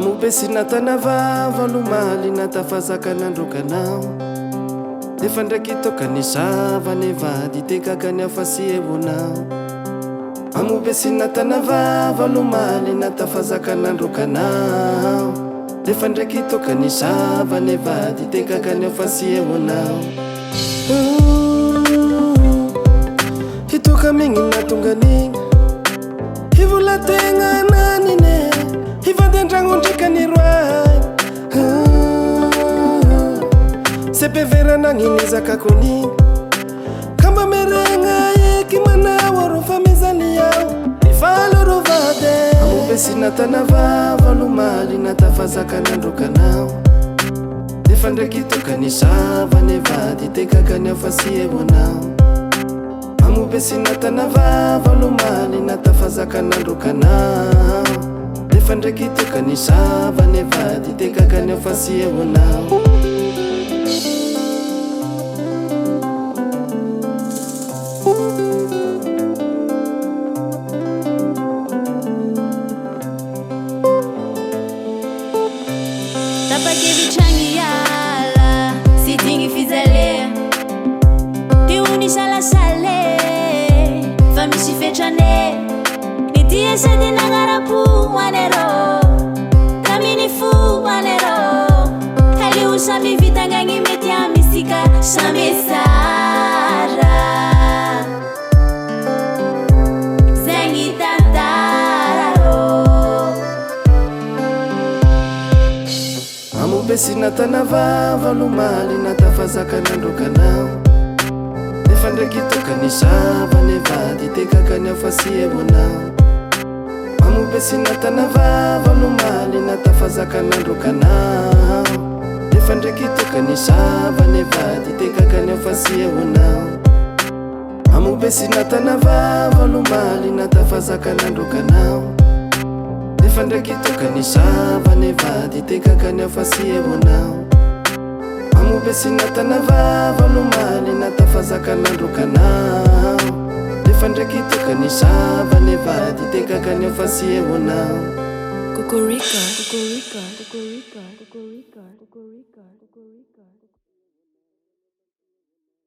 Amopesina tanavava lomaly natafazaka nandrokanao nefa ndraiky tokany zavany vady tekakany afasievonao. Amopesina tanavava lomaly natafazaka nandrokanao nefa ndraiky tokany zavany vady tekakany afasievonao. Hitoka migny natonganigny hivolategna nanine hivady andragno ndraiky niroay sepevera nagniny zakakonigny kamba meregna eky manao aro fa mizaly ao mivalo aro vady. Amopesina tanavava lomaly natafazaka nandrokanao nefa ndraiky tokany zavany vady tekakany afasievonao. Amopesina tanavava lomaly natafazaka nandrokanao nefa ndraiky tokany zavany vady tekakany afasievonao. Tapakevitrangy ala sy digny fizale ty ony salasale fa misy fetrane nitia sady nagnarapo anero kaminy fo anero kalio samby vitangagny mety amisika samby sara zegny tantararo. Amopesina tanavava lomaly natafazaka nandrokanao nefa ndraiky tokany zavany vady tekakany afasievonao. Amopesina tanavava lomaly natafazaka nandrokanao nefa ndraiky tokany zavany vady tekakany afasievonao. Amopesina tanavava lomaly natafazaka nandrokanao nefa ndraiky tokany zavany vady tekakany afasievonao. Amopesina tanavava lomaly natafazaka nandrokanao nefa ndraiky tokany zavany vady tekakany afasievonao. Cocorica, cocorica, cocorica, cocorica, cocorica, cocorica.